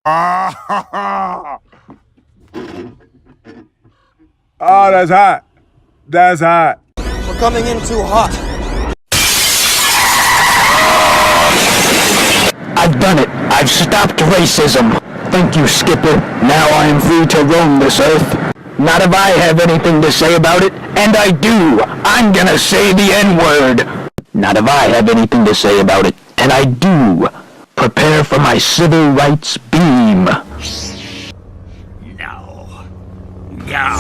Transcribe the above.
Ah, oh, that's hot. That's hot. We're coming in too hot. I've done it. I've stopped racism. Thank you, Skipper. Now I am free to roam this earth. Not if I have anything to say about it, and I do. I'm gonna say the N-word. Not if I have anything to say about it, and I do. Prepare for my civil rights beam. No. No.